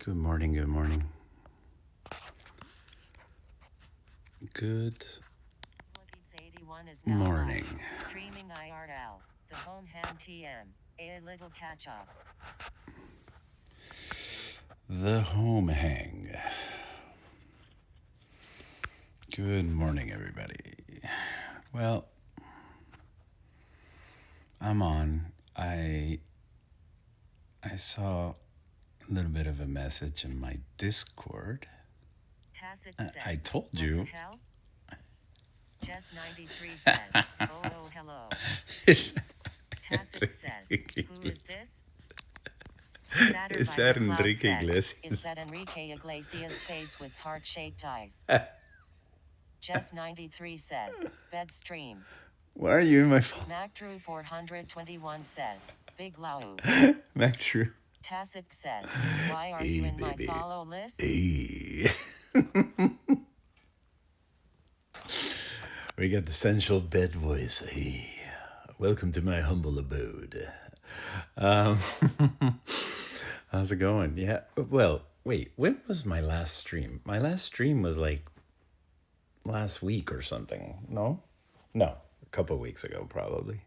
Good morning, good morning. Good Philippines 81 is now morning. live, streaming IRL, the home ham TM, a little catch up. The home hang. Good morning, everybody. Well, I'm on. I saw a little bit of a message in my Discord. Tacit I says, told what you. the hell? Jess 93 says, oh hello. Is Tacit says, who is this? Satter is by that the Cloud Enrique says, Iglesias? is that Enrique Iglesias' face with heart-shaped eyes? Jess 93 says, bed stream. Why are you in my phone? Mac Drew 421 says, big lau. Mac True. Tacit says, why are Hey, you in my baby. follow list? Hey. We got the sensual bed voice. Hey. Welcome to my humble abode. Um, how's it going? Yeah. Well, wait. When was my last stream? My last stream was like last week or something. No, a couple weeks ago probably.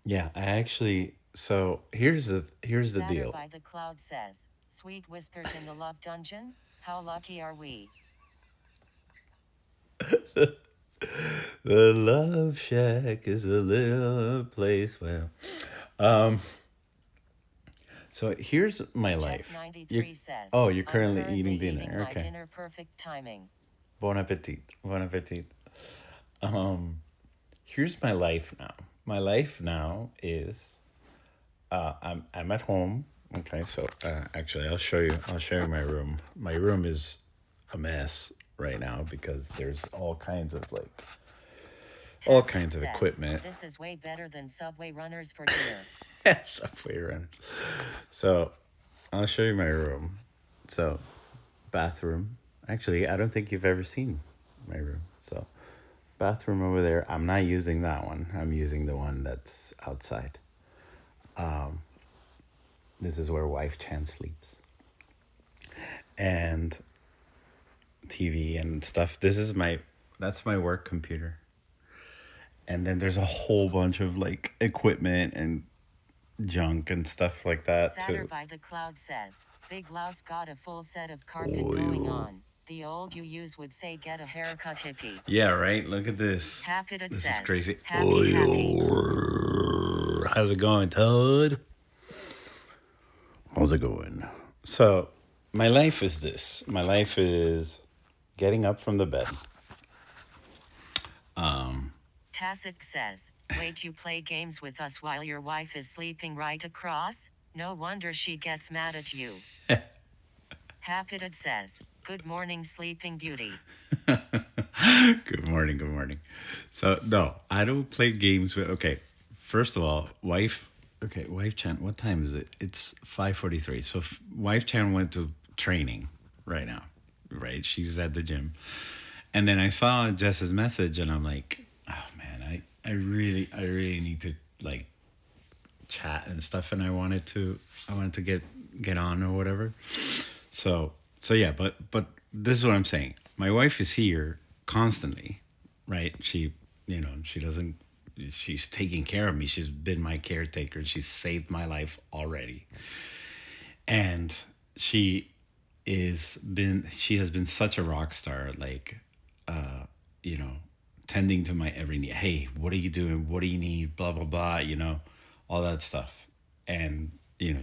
Yeah, I actually. So here's the Satter deal. by the Cloud says, sweet whispers in the love dungeon? How lucky are we? The Love Shack is a little place. Well, so here's my Jess life. 93 says, You're I'm currently currently eating eating dinner. my Okay. dinner perfect timing. Bon appetit. Bon appetit. Here's my life now. My life now is I'm at home. Okay, so actually I'll show you my room. My room is a mess right now because there's all kinds of all Tacit kinds of says, equipment. this is way better than Subway runners for dinner. Subway run. So I'll show you my room. So bathroom. Actually, I don't think you've ever seen my room. So bathroom over there. I'm not using that one. I'm using the one that's outside. This is where wife Chan sleeps. And TV and stuff. That's my work computer. And then there's a whole bunch of equipment and junk and stuff like that Satter too. by the Cloud says, Big Louse got a full set of carpet going on. The old you use would say get a haircut hippie. Yeah, right? Look at this. Happy This says, is crazy. happy. How's it going, Toad? How's it going? So, my life is this. My life is getting up from the bed. Tacit says, wait, you play games with us while your wife is sleeping right across? No wonder she gets mad at you. Happy says, good morning, sleeping beauty. Good morning, good morning. So, no, I don't play games with. Okay, first of all, wife. Okay, wife Chan. What time is it? It's 5:43. So, wife Chan went to training right now. Right, she's at the gym, and then I saw Jess's message, and I'm like, oh man, I really need to chat and stuff, and I wanted to get on or whatever. So yeah, but this is what I'm saying. My wife is here constantly, right? She doesn't. She's taking care of me. She's been my caretaker. She's saved my life already, and she has been such a rock star. You know, tending to my every need. Hey, what are you doing? What do you need? Blah blah blah. All that stuff. And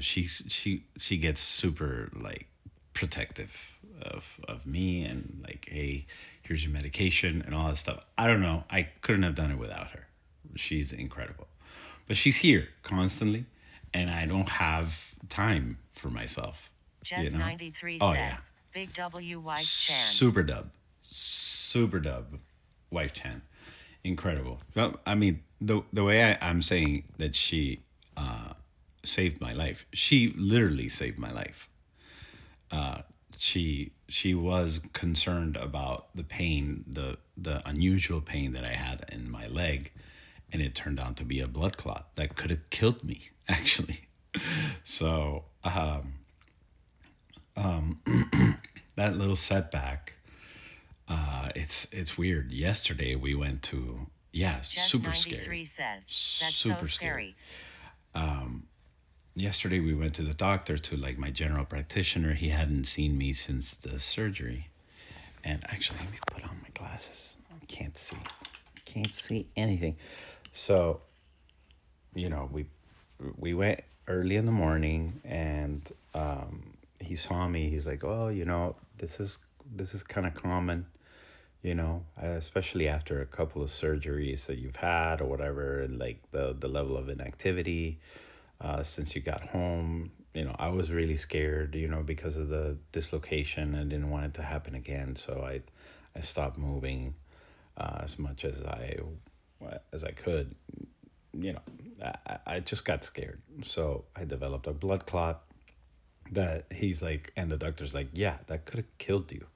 she gets super protective of me and hey, here's your medication and all that stuff. I don't know. I couldn't have done it without her. She's incredible. But she's here constantly and I don't have time for myself. Jess 93 Oh, says, yeah. Big W wife Chan. Super dub wife Chan. Incredible. Well, I mean, the way I'm saying that she saved my life, she literally saved my life. She was concerned about the pain, the unusual pain that I had in my leg, and it turned out to be a blood clot that could have killed me, actually. So that little setback, it's weird. Yesterday we went to, yeah, Jess super scary, 93 says, that's so super scary. scary. Yesterday we went to the doctor, to like my general practitioner. He hadn't seen me since the surgery. And actually, let me put on my glasses. I can't see anything. So, we went early in the morning, and he saw me. He's like, "Oh, this is kind of common, especially after a couple of surgeries that you've had or whatever, and like the level of inactivity since you got home." I was really scared, because of the dislocation. I didn't want it to happen again, so I stopped moving as much as I could. You know, I just got scared, so I developed a blood clot. That he's like, and the doctor's like, yeah, that could have killed you.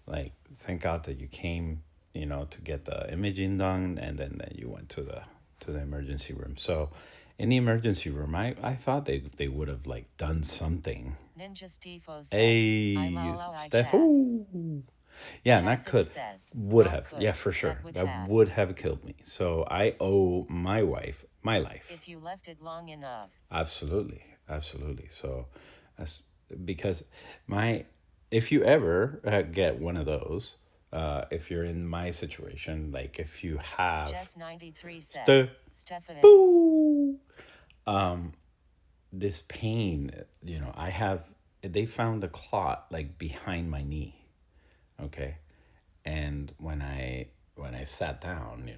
Like, thank God that you came, to get the imaging done, and then you went to the emergency room. So, in the emergency room, I thought they would have like done something. Ninja Stefo says, I Hey, lol I Steph. chat. Ooh. Yeah, not Tacit could, says, would not have. Yeah, could, for sure. that would That had. would have killed me. So I owe my wife my life. If you left it long enough. Absolutely, absolutely. So, that's because my, if you ever get one of those, if you're in my situation, like if you have Jess 93 st- says, Stephanie. boo, this pain, I have. They found a clot like behind my knee. Okay, and when I sat down,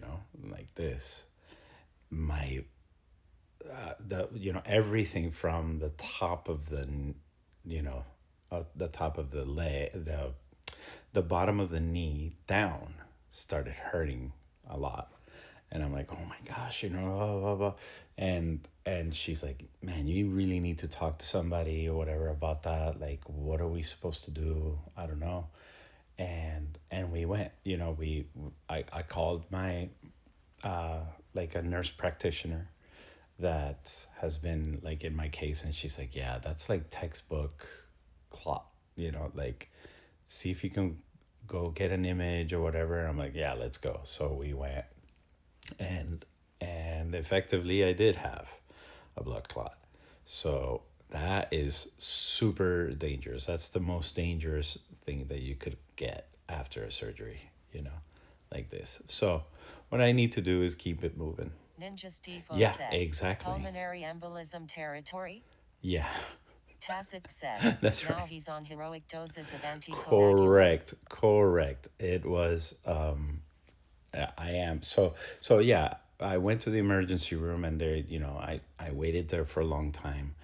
like this, my the everything from the top of you know the top of the leg, the bottom of the knee down started hurting a lot. And I'm like, oh my gosh, blah, blah, blah. And she's like, man, you really need to talk to somebody or whatever about that. Like, what are we supposed to do? I don't know. And we went, I called my like a nurse practitioner that has been like in my case, and she's like, yeah, that's like textbook clot, like, see if you can go get an image or whatever. And I'm like, yeah, let's go. So we went, and effectively I did have a blood clot. So that is super dangerous. That's the most dangerous thing that you could get after a surgery, like this. So what I need to do is keep it moving. Ninja Stefo Yeah, says, exactly. pulmonary embolism territory. Yeah. Tacit says, That's now right. he's on heroic doses of anticoagulants. Correct. It was I am. So yeah, I went to the emergency room, and there, I waited there for a long time,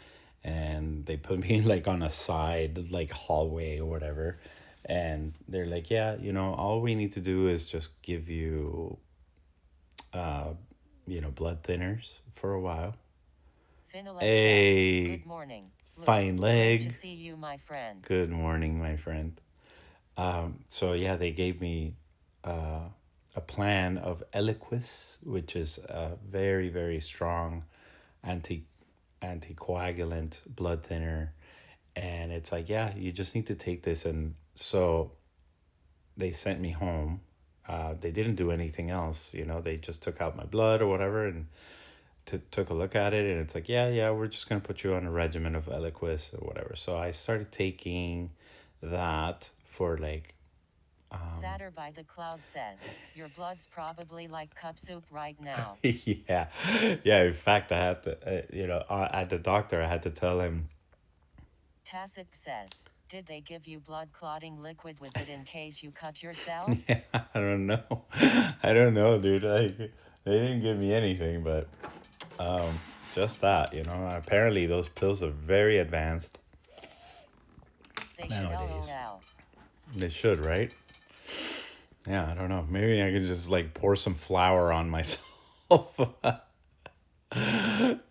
and they put me like on a side like hallway or whatever. And they're like, yeah, all we need to do is just give you blood thinners for a while. Finalex says, Hey, good morning. Luke, fine great to leg. see you, my friend. Good morning, my friend. So yeah, they gave me a plan of Eliquis, which is a very, very strong anti anticoagulant blood thinner. And it's like, yeah, you just need to take this. And so they sent me home. They didn't do anything else, they just took out my blood or whatever, and took a look at it. And it's like, yeah, we're just going to put you on a regimen of Eliquis or whatever. So I started taking that for like Satter by the Cloud says, your blood's probably like cup soup right now. yeah, yeah. In fact, I had to, at the doctor, I had to tell him. Tacit says, did they give you blood clotting liquid with it in case you cut yourself? Yeah, I don't know. I don't know, dude. Like, they didn't give me anything, but just that, Apparently, those pills are very advanced They should nowadays. LOL. They should, right? Yeah, I don't know. Maybe I could just like pour some flour on myself.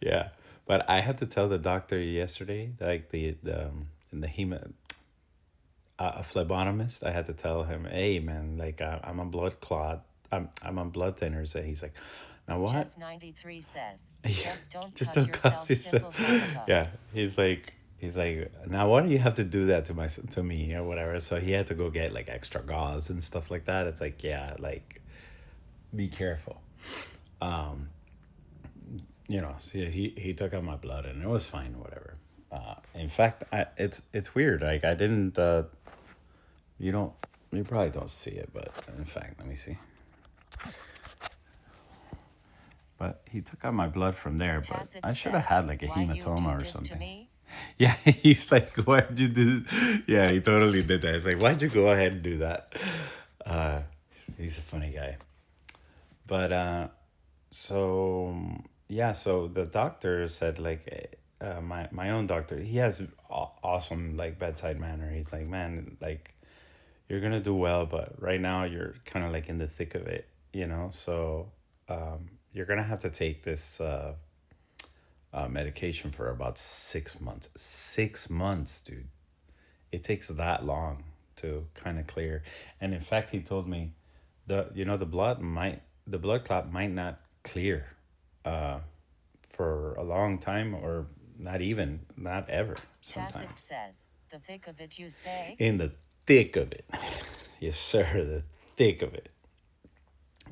Yeah, but I had to tell the doctor yesterday, like the in the hema, a phlebotomist. I had to tell him, hey man, like I'm on blood clot. I'm on blood thinners, and he's like, Now what? Jess 93 says, just don't Just cut don't yourself, cuss yourself. simple haha. Yeah, he's like, now why do you have to do that to me or whatever? So he had to go get like extra gauze and stuff like that. It's like, yeah, like be careful. So he took out my blood and it was fine, whatever. In fact, it's weird. Like I didn't. You don't. You probably don't see it, but in fact, let me see. But he took out my blood from there, but Tacit I should have says, had like a why you do hematoma or this to something. me? Yeah, he's like, why'd you do? Yeah, he totally did that. It's like, why'd you go ahead and do that? Uh, he's a funny guy. But so yeah, so the doctor said like, my own doctor, he has awesome like bedside manner. He's like, man, like you're gonna do well, but right now you're kind of like in the thick of it, So you're gonna have to take this medication for about 6 months. 6 months, dude. It takes that long to kind of clear. And in fact, he told me the blood clot might not clear for a long time, or not ever sometime. Tacit says, the thick of it you say? In the thick of it. Yes, sir, the thick of it.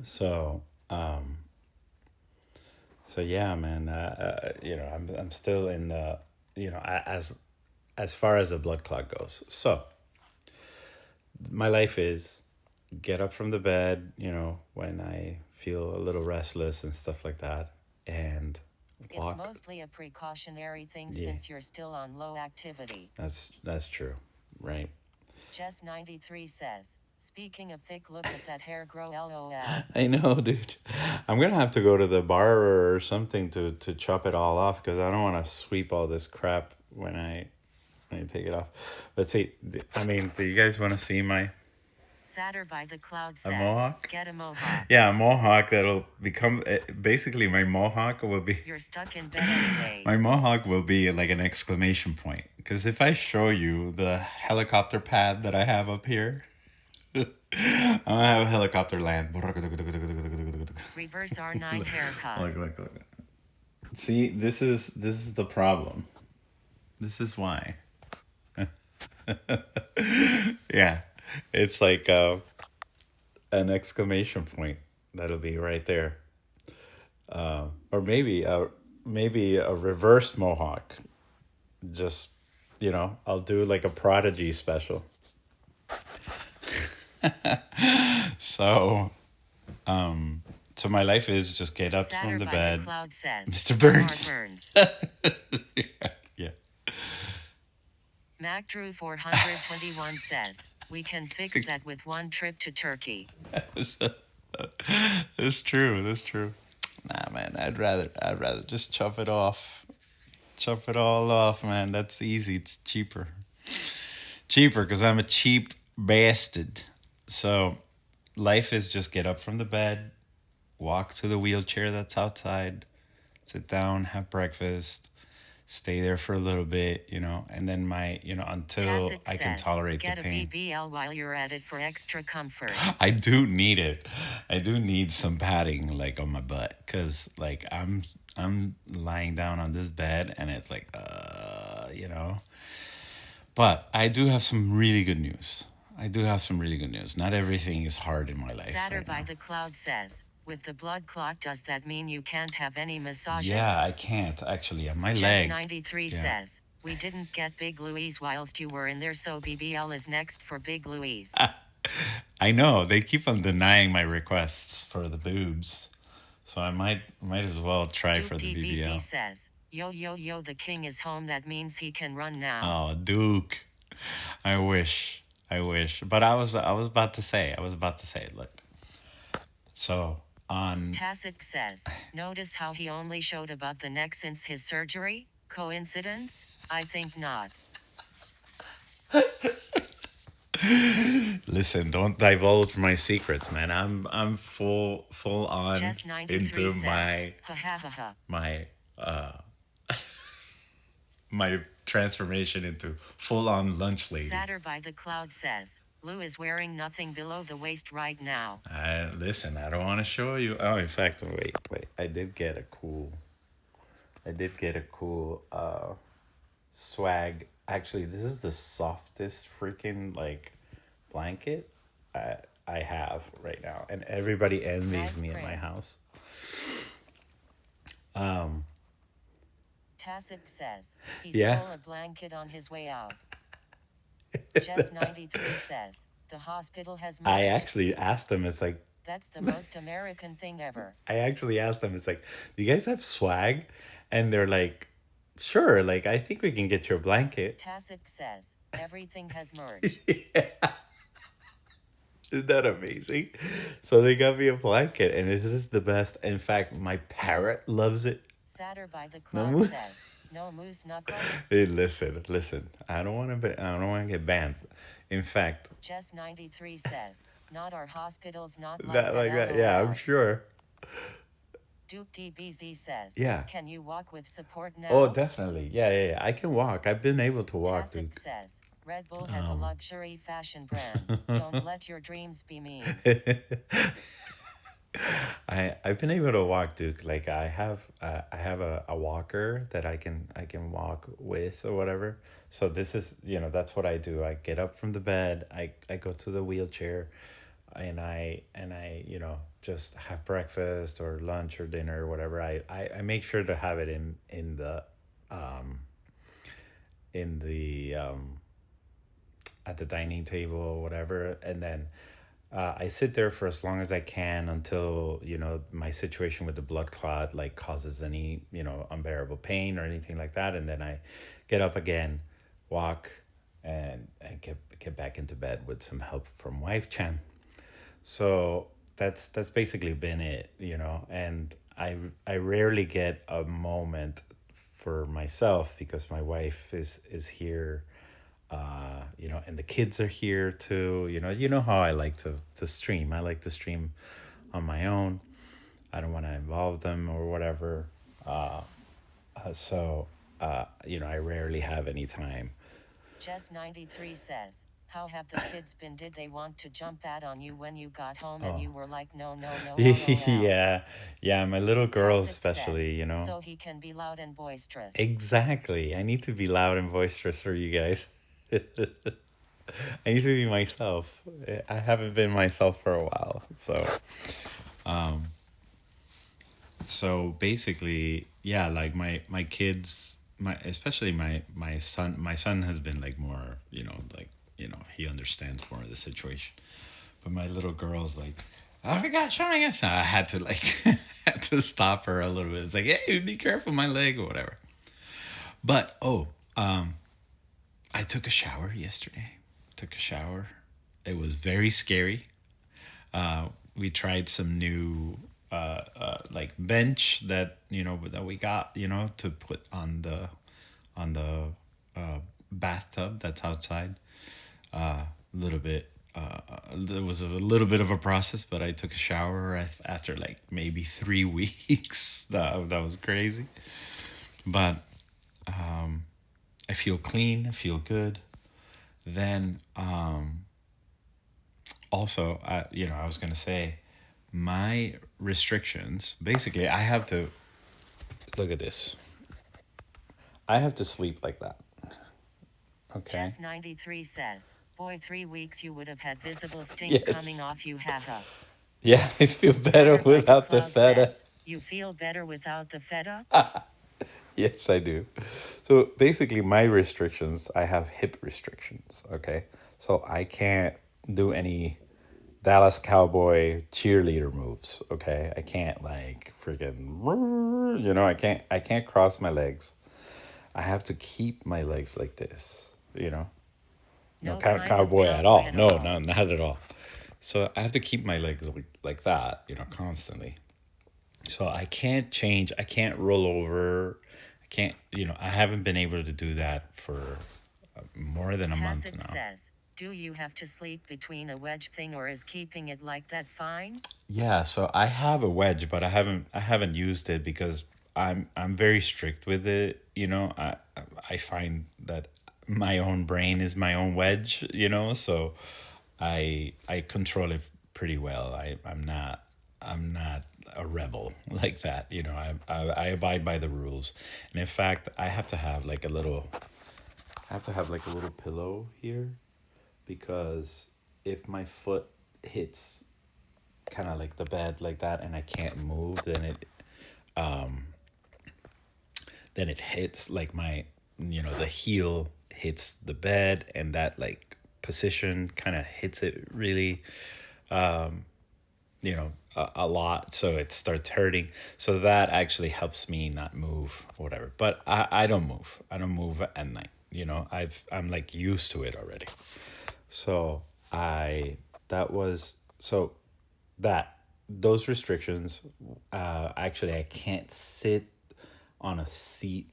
So, so yeah, man. I'm still in the, as far as the blood clot goes. So, my life is get up from the bed, when I feel a little restless and stuff like that, and It's walk. mostly a precautionary thing Yeah. since you're still on low activity. That's true, right? Jess 93 says, speaking of thick, look at that hair grow lol. I know, dude. I'm gonna have to go to the barber or something to chop it all off because I don't want to sweep all this crap when I take it off. But see, I mean, do you guys want to see my Satter by the cloud a says, mohawk? get a mohawk. Yeah, a mohawk that'll become basically my mohawk will be. You're stuck in bed anyways. My mohawk will be like an exclamation point. Because if I show you the helicopter pad that I have up here, I'm gonna have a helicopter land. Reverse R9 haircut. Look. See, this is the problem. This is why. Yeah, it's like an exclamation point that'll be right there, or maybe a reverse mohawk. Just I'll do like a Prodigy special. So, so my life is just get up Satter from the by bed. the cloud says, Mr. Burns. Yeah. Mac Drew 421 says, we can fix that with one trip to Turkey. That's true. That's true. Nah, man. I'd rather just chop it off. Chop it all off, man. That's easy. It's cheaper. Cheaper because I'm a cheap bastard. So, life is just get up from the bed, walk to the wheelchair that's outside, sit down, have breakfast, stay there for a little bit, and then until Tacit I can says, tolerate get the a pain. BBL while you're at it for extra comfort. I do need it. I do need some padding like on my butt because like I'm lying down on this bed and it's like But I do have some really good news. Not everything is hard in my life. Satter right by now. the cloud says, with the blood clot, does that mean you can't have any massages? Yeah, I can't actually. On my Jess leg. 93 says, we didn't get Big Louise whilst you were in there, so BBL is next for Big Louise. I know they keep on denying my requests for the boobs, so I might as well try Duke for the DBZ BBL. says, yo, the king is home. That means he can run now. Oh, Duke, I wish, but I was about to say, look. So on. Tacit says, notice how he only showed about the neck since his surgery? Coincidence? I think not. Listen, don't divulge my secrets, man. I'm full on Jess 93 into says, my ha ha ha ha. my transformation into full on lunch lady. Satter by the cloud says, Lou is wearing nothing below the waist right now. Listen, I don't want to show you. Oh, in fact, wait. I did get a cool swag. Actually, this is the softest freaking like blanket I have right now, and everybody envies Nice me at my print. house. Tasik says, he Yeah, stole a blanket on his way out. Jess93 says, the hospital has I merch. actually asked him. It's like That's the most American thing ever. I actually asked them. It's like, do you guys have swag? And they're like, sure. Like, I think we can get you a blanket. Tasik says, everything has merch. Isn't that amazing? So they got me a blanket, and this is the best. In fact, my parrot loves it. Satter by the No clock moose. says, no moose knuckle. Hey, listen. I don't want to. I don't want to get banned. In fact, Jess93 says, not our hospitals, not like that that. like that. Yeah, I'm LOL. sure. Duke DBZ says, Yeah. can you walk with support now? Oh, definitely. Yeah. I can walk. I've been able to walk, Tasik dude. says, Red Bull has a luxury fashion brand. Don't let your dreams be memes. I've been able to walk, Duke. Like I have a walker that I can walk with or whatever. So this is that's what I do. I get up from the bed. I go to the wheelchair, and I just have breakfast or lunch or dinner or whatever. I make sure to have it in the at the dining table or whatever, and then I sit there for as long as I can until my situation with the blood clot like causes any unbearable pain or anything like that, and then I get up again, walk, and get back into bed with some help from wife Chan. So that's basically been it. And I rarely get a moment for myself because my wife is here, and the kids are here too. You know how I like to stream. I like to stream on my own. I don't want to involve them or whatever. I rarely have any time. Jess93 says, how have the kids been? Did they want to jump out on you when you got home and you were like, no, no, no, LOL? Yeah, my little girl Tasik says, especially. so he can be loud and boisterous. Exactly. I need to be loud and boisterous for you guys. I need to be myself. I haven't been myself for a while. So basically, yeah, like my kids, my especially my son has been like more, he understands more of the situation. But my little girl's like, oh my gosh, oh my gosh. I had to like had to stop her a little bit. It's like, hey, be careful, my leg or whatever. But I took a shower yesterday. Took a shower. It was very scary. We tried some new like bench that we got to put on the bathtub that's outside. A little bit. There was a little bit of a process, but I took a shower after like maybe 3 weeks. That was crazy, but I feel clean. I feel good. Then also, I was gonna say my restrictions. Basically, I have to look at this. I have to sleep like that. Okay. Jess93 says, boy, 3 weeks you would have had visible stink Yes. coming off you, haha. Yeah, I feel better Satter by without the cloud feta. says, you feel better without the feta? Yes, I do. So basically, my restrictions, I have hip restrictions. Okay. So I can't do any Dallas Cowboy cheerleader moves. Okay. I can't like freaking, I can't cross my legs. I have to keep my legs like this, no No kind of cowboy at cowboy all. at No, all. no, not at all. So I have to keep my legs like that, constantly. So I can't change. I can't roll over. I can't, I haven't been able to do that for more than a month Tasik now. says, do you have to sleep between a wedge thing or is keeping it like that fine? Yeah, so I have a wedge, but I haven't used it because I'm very strict with it. I find that my own brain is my own wedge. So I control it pretty well. I'm not a rebel like that. You know, I abide by the rules, and in fact, I have to have like a little pillow here because if my foot hits kind of like the bed like that and I can't move, then it hits like my, you know, the heel hits the bed, and that like position kind of hits it really, you know, a lot, so it starts hurting. So that actually helps me not move or whatever. But I don't move. I don't move at night. You know, I'm like used to it already. So I that was so that those restrictions, actually I can't sit on a seat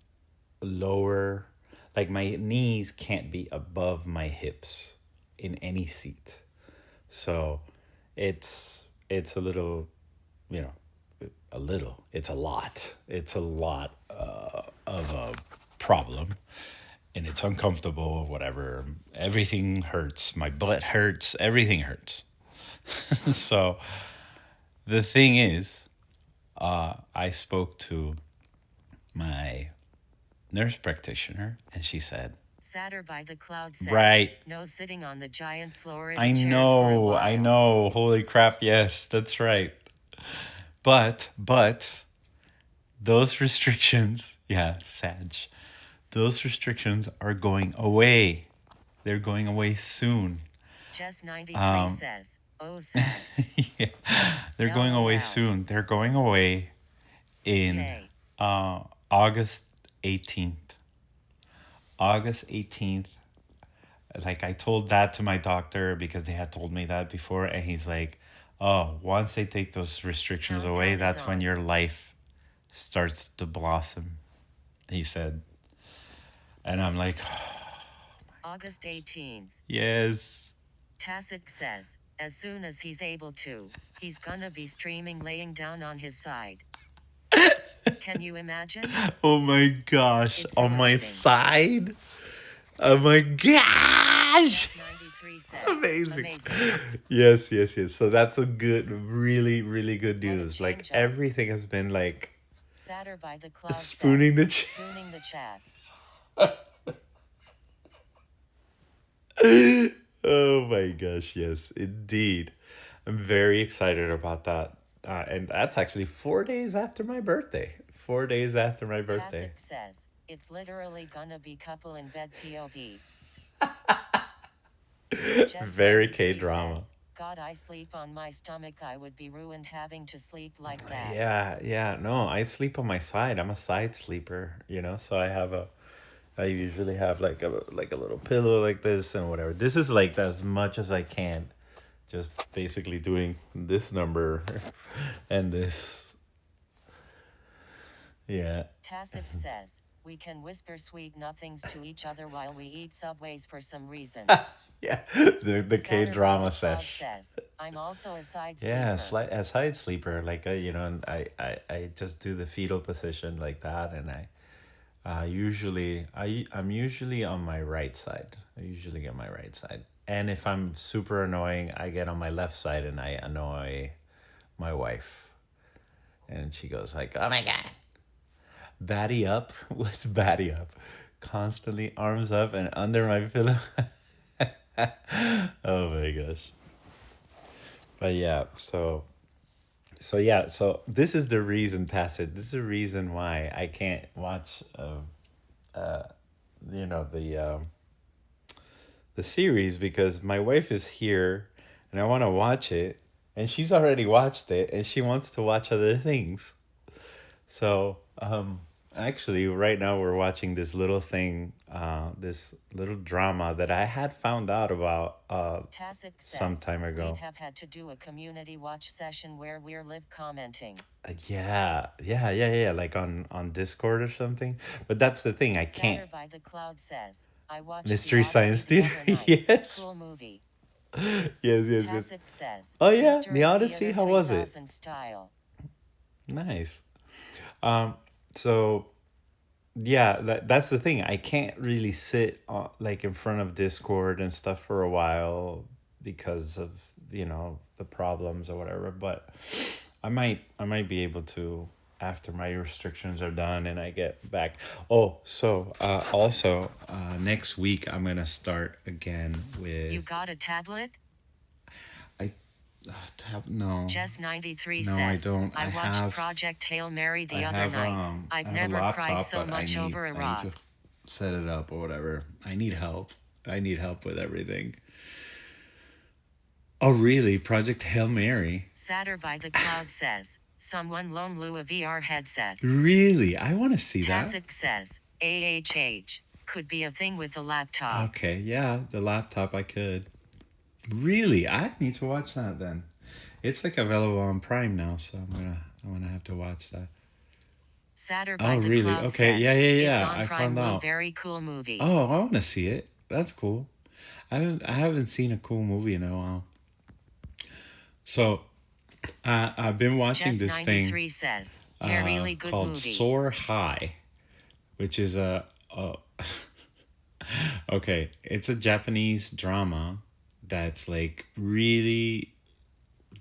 lower, like my knees can't be above my hips in any seat. So it's a little, you know, a little, it's a lot, it's a lot of a problem, and it's uncomfortable, whatever. Everything hurts, my butt hurts, everything hurts. So the thing is, I spoke to my nurse practitioner, and she said, Satter by the Cloud says, right, no sitting on the giant Florida I chairs for a know, while. I know, holy crap, yes, that's right. But those restrictions, yeah, Sag, those restrictions are going away. They're going away soon. Jess 93 says, oh sad. Yeah, they're going away LOL. soon. They're going away in Yay. August 18th. August 18th. Like I told that to my doctor because they had told me that before, and he's like, "Oh, once they take those restrictions Countdown away, is that's when on. your life starts to blossom." He said, and I'm like, August 18th. "Yes." Tacit says, as soon as he's able to, he's gonna be streaming laying down on his side. Can you imagine? Oh my gosh, on my Exhausting. side. Oh my gosh. Jess 93 says, Amazing. amazing. Yes, yes, yes. So that's a good, really, really good What a news. Like change up. everything has been like Satter by the Cloud spooning says, the spooning the chat. Oh my gosh, yes, indeed. I'm very excited about that. And that's actually 4 days after my birthday. 4 days after my birthday. Tacit says, it's literally gonna be couple in bed POV. Jess Very 93 K-drama. says, God, I sleep on my stomach. I would be ruined having to sleep like that. Yeah, yeah. No, I sleep on my side. I'm a side sleeper, you know. So I usually have like a little pillow like this and whatever. This is like as much as I can. Just basically doing this number and this. Yeah. Tacit says, we can whisper sweet nothings to each other while we eat Subways for some reason. Yeah. The Satter K by drama the Cloud sesh. says, I'm also a side Yeah, sleeper. a side sleeper, like you know, and I just do the fetal position like that, and I'm usually on my right side. I usually get my right side, and if I'm super annoying, I get on my left side and I annoy my wife, and she goes like, "Oh my god, batty up." What's batty up? Constantly arms up and under my pillow. Oh my gosh. But yeah, so this is the reason, Tacit. This is the reason why I can't watch, you know, the series, because my wife is here, and I want to watch it, and she's already watched it, and she wants to watch other things. So actually, right now we're watching this little thing, this little drama that I had found out about Tacit some says, time ago. we'd have had to do a community watch session where we're live commenting. Yeah, like on Discord or something. But that's the thing, I can't. Satter by the Cloud says, I watched Mystery the Odyssey Science the Theater. other night. Yes. Cool movie. Yes. Tacit says, Oh yeah, Mystery the Odyssey. Theater How was it? 3000 style. Nice. So yeah, that's the thing. I can't really sit like in front of Discord and stuff for a while because of the problems or whatever. But I might be able to after my restrictions are done and I get back. Oh, so also next week I'm gonna start again You with got a tablet? I no. Jess 93 No, I says, don't. I watched Project Hail Mary I the other have night. I I've have a never cried laptop, so but much over a I need to rock. set it up or whatever. I need help. I need help with everything. Oh, really? Project Hail Mary? Satter by the Cloud says, someone loan Lou a VR headset. Really? I want to see that. Tacit says, AHH. Could be a thing with the laptop. Okay, yeah, the laptop I could. Really? I need to watch that then. It's like available on Prime now, so I'm gonna have to watch that. Satter by Oh, the really? Cloud Okay, says, yeah. it's on I Prime found Blue. out. Very cool movie. Oh, I want to see it. That's cool. I haven't seen a cool movie in a while. So I've been watching Jess this 93 thing says, yeah, really good called movie. Soar High, which is okay. It's a Japanese drama that's like really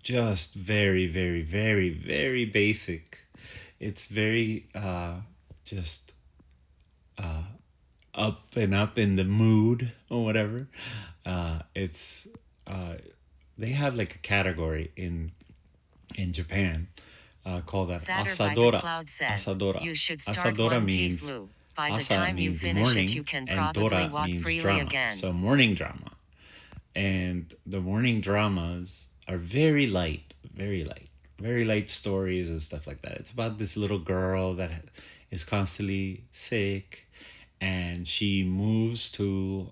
just very, very, very, very basic. It's very just up in the mood or whatever. It's they have like a category in Japan called an Satter by the asadora. Cloud says, Asadora. you should start Asadora One Piece, means Lou. By the asa time you means finish morning it, you can and probably dora walk means freely drama. again. So morning drama, and the morning dramas are very light stories and stuff like that. It's about this little girl that is constantly sick, and she moves to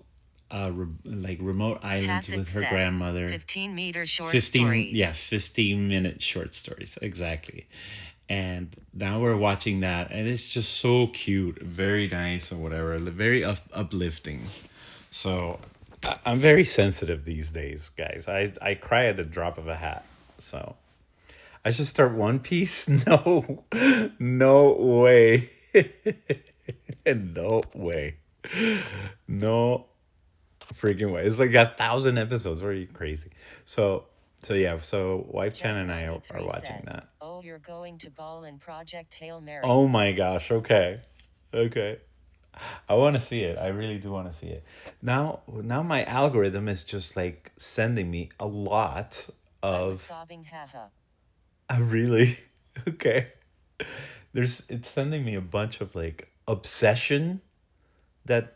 like remote islands Tacit with her says, grandmother. 15-meter short 15 stories. yeah 15-minute short stories, exactly. And now we're watching that, and it's just so cute, very nice or whatever, very uplifting. So I'm very sensitive these days, guys. I cry at the drop of a hat. So I should start One Piece. No, no way. No way. No freaking way. It's like 1,000 episodes. What are you, crazy? So yeah. So wife Chan Jess and I are 93 watching says, that. oh, you're going to ball in Project Hail Mary. Oh my gosh. Okay. Okay. I want to see it. I really do want to see it. Now my algorithm is just like sending me a lot I was of. sobbing, haha. Really? Okay. It's sending me a bunch of like Obsession, that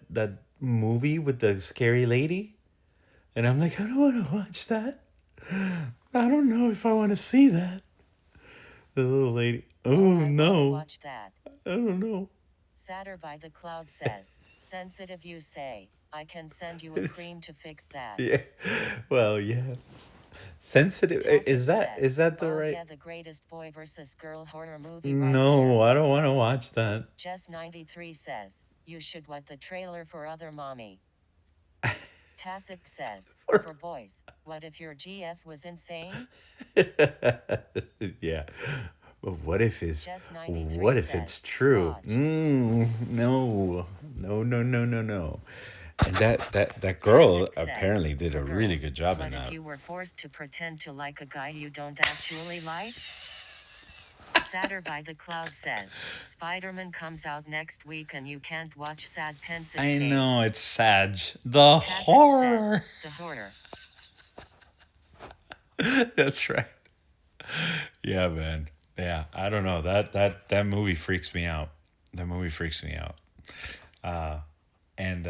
movie with the scary lady, and I'm like, I don't want to watch that. I don't know if I want to see that. The little lady. Oh I wanna no. watch that. I don't know. Satter by the Cloud says, sensitive you say. I can send you a cream to fix that. Yeah. Well, yes. Sensitive. Tacit Is that says, the oh right? yeah, the greatest boy versus girl horror movie right No, here. I don't want to watch that. Jess 93 says, you should watch the trailer for Other Mommy. Tacit says, for boys, what if your GF was insane? Yeah. But what if Jess 93 what if says, it's true? watch. No. No. And that girl Tacit says, apparently did for a really girls, good job what in if that. you were forced to pretend to like a guy you don't actually like? Satter by the Cloud says, Spider-Man comes out next week and you can't watch sad pensive I face. know, it's sad. The Tacit horror. says, the horror. That's right. Yeah, man. Yeah, I don't know. That movie freaks me out. That movie freaks me out. And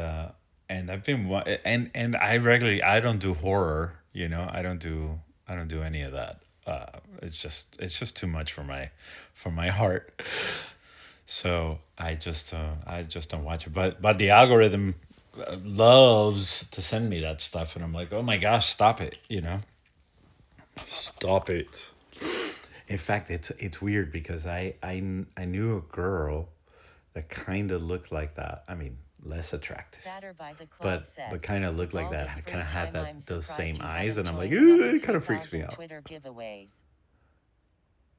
I've been and I don't do horror, I don't do any of that. It's just too much for my heart. So I just don't watch it. But the algorithm loves to send me that stuff, and I'm like, "Oh my gosh, stop it." Stop it. In fact, it's weird because I knew a girl that kind of looked like that. I mean, less attractive, Satter by the Cloud but says, kind of looked with like all that. this free Kind of had time, I'm those surprised same you eyes, and haven't I'm like, joined ooh, another it kind of freaks me 3,000 out. Twitter giveaways.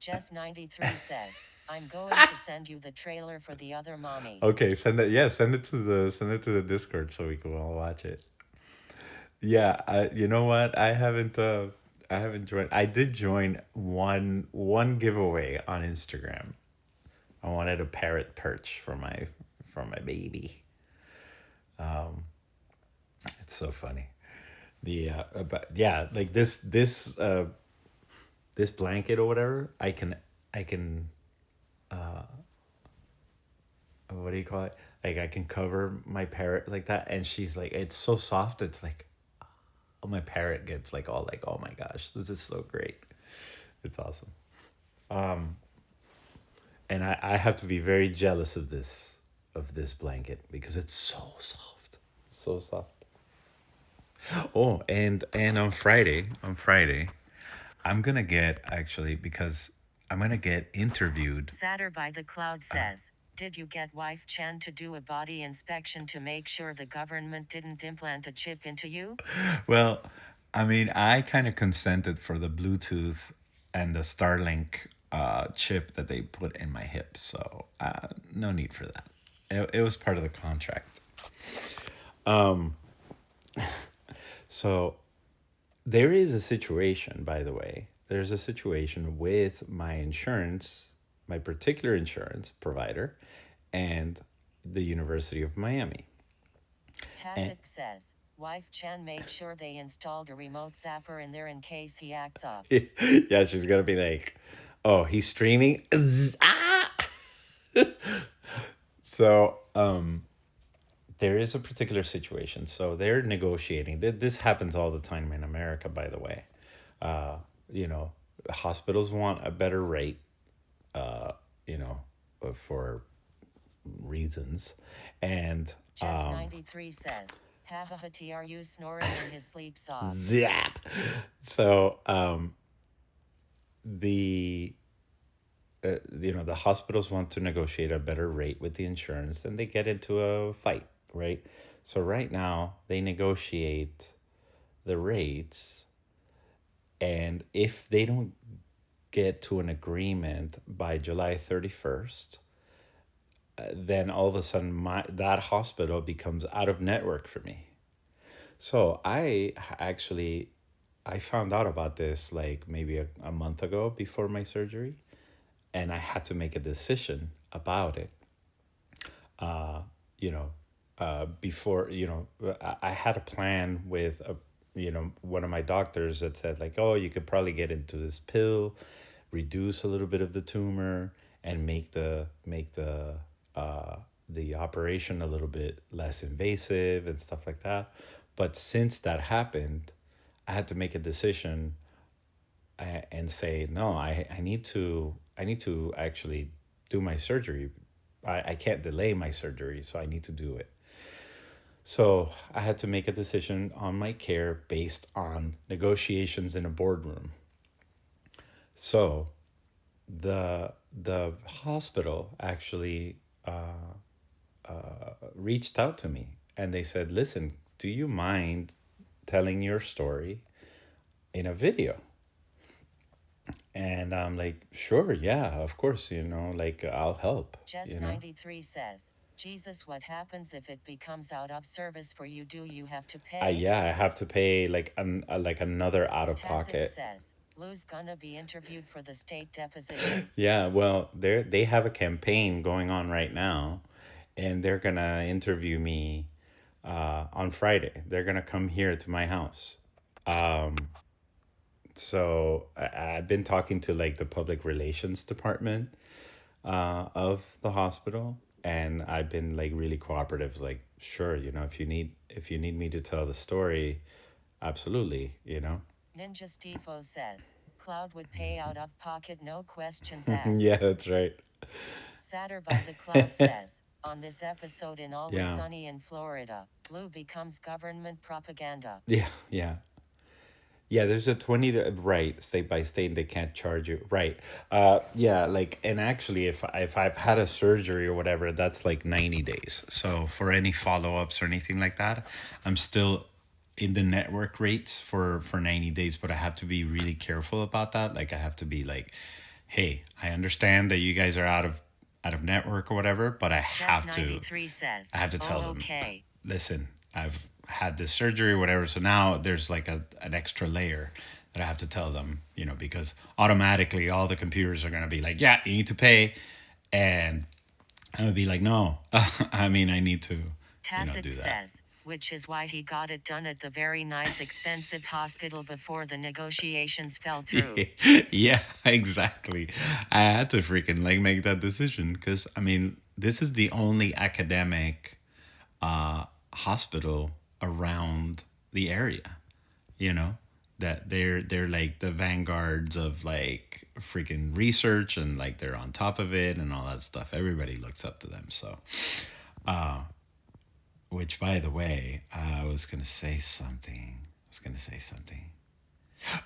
Jess 93 says, I'm going to send you the trailer for The Other Mommy. Okay, send it. Yeah, send it to the Discord so we can all watch it. Yeah, you know what? I haven't joined. I did join one giveaway on Instagram. I wanted a parrot perch for my baby. It's so funny. But yeah, like this blanket or whatever, I can what do you call it? Like I can cover my parrot like that, and she's like, it's so soft. It's like my parrot gets like all like, oh my gosh, this is so great. It's awesome. And I have to be very jealous of this blanket because it's so soft, so soft. Oh, and on Friday, I'm gonna get actually because I'm gonna get interviewed. Satter by the Cloud says, did you get wife Chan to do a body inspection to make sure the government didn't implant a chip into you? Well, I mean, I kind of consented for the Bluetooth and the Starlink chip that they put in my hip, so no need for that. It was part of the contract. So there is a situation, by the way. There's a situation with my insurance, my particular insurance provider, and the University of Miami. And Tasik says, wife Chan made sure they installed a remote zapper in there in case he acts up. yeah, she's gonna be like, "Oh, he's streaming." So, there is a particular situation. So they're negotiating. This happens all the time in America, by the way. You know, hospitals want a better rate. You know, for reasons, and Jess 93 says, haha TRU snoring in his sleep sobs. zap. So the you know, the hospitals want to negotiate a better rate with the insurance, and they get into a fight, right? So right now they negotiate the rates, and if they don't get to an agreement by July 31st, then all of a sudden that hospital becomes out of network for me. So I found out about this like maybe a month ago before my surgery, and I had to make a decision about it. You know, before you know, I had a plan with a you know, one of my doctors that said like, oh, you could probably get into this pill, reduce a little bit of the tumor, and the operation a little bit less invasive and stuff like that. But since that happened, I had to make a decision and say no. I need to actually do my surgery. I can't delay my surgery, so I need to do it. So I had to make a decision on my care based on negotiations in a boardroom. So the hospital actually reached out to me, and they said, "Listen, do you mind telling your story in a video?" And I'm like, "Sure, yeah, of course, you know, like I'll help, Jess you know." 93 says, Jesus, what happens if it becomes out of service for you? Do you have to I pay? Yeah, I have to pay like another out of Tasik pocket. says, Lou's gonna be interviewed for the state deposition. Yeah, well, they have a campaign going on right now, and they're gonna interview me on Friday. They're gonna come here to my house. So I've been talking to like the public relations department of the hospital, and I've been like really cooperative. Like, sure, you know, if you need me to tell the story, absolutely, you know. Ninja Stefo says, Cloud would pay out of pocket, no questions asked. Yeah, that's right. Satter by the Cloud says, on this episode in Always Yeah, Sunny in Florida, Lou becomes government propaganda. yeah. Yeah, there's a 20 right, state by state, they can't charge you. Right. Yeah, like, and actually if I've had a surgery or whatever, that's like 90 days. So for any follow-ups or anything like that, I'm still in the network rates for 90 days, but I have to be really careful about that. Like I have to be like, "Hey, I understand that you guys are out of network or whatever, but Jess 93 says, I have to tell oh, them, okay. listen, had this surgery or whatever. So now there's like an extra layer that I have to tell them, because automatically all the computers are going to be like, yeah, you need to pay. And I would be like, no, I mean, I need to, Tacit do that. says, which is why he got it done at the very nice expensive hospital before the negotiations fell through. Yeah, exactly. I had to freaking like make that decision because I mean, this is the only academic hospital around the area, you know, that they're like the vanguards of like freaking research and like they're on top of it and all that stuff. Everybody looks up to them. So, which by the way, I was gonna say something.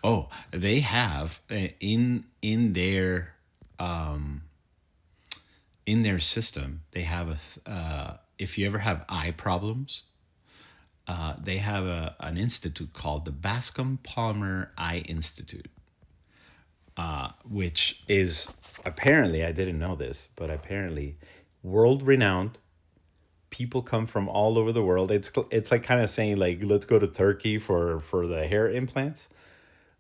Oh, they have in their system, they have if you ever have eye problems, they have an institute called the Bascom Palmer Eye Institute, which is apparently, I didn't know this, but apparently world renowned. People come from all over the world. It's like kind of saying like, let's go to Turkey for the hair implants.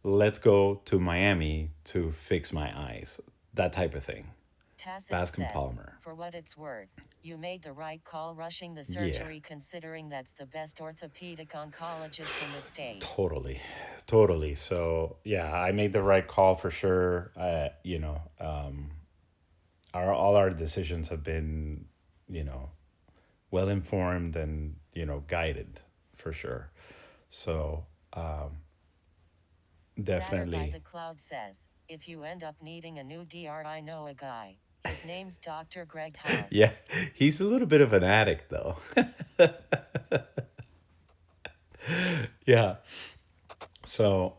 Let's go to Miami to fix my eyes. That type of thing. Tacit Bascom says, Palmer. for what it's worth, you made the right call rushing the Yeah. surgery considering that's the best orthopedic oncologist in the state. Totally. So yeah, I made the right call for sure. All our decisions have been, well informed and guided for sure. So definitely. Saturday the Cloud says, if you end up needing a new DR, I know a guy. His name's Dr. Greg Haas. Yeah, he's a little bit of an addict though. Yeah. So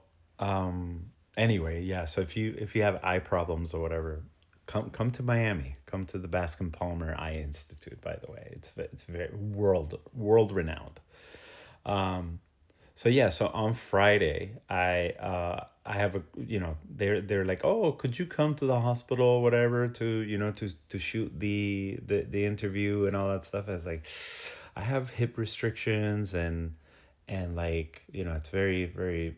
anyway, yeah. So if you have eye problems or whatever, come to Miami. Come to the Bascom Palmer Eye Institute. By the way, it's very world renowned. So yeah, so on Friday, I have a they're like, oh, could you come to the hospital or whatever to to shoot the interview and all that stuff. I was like, I have hip restrictions and like it's very very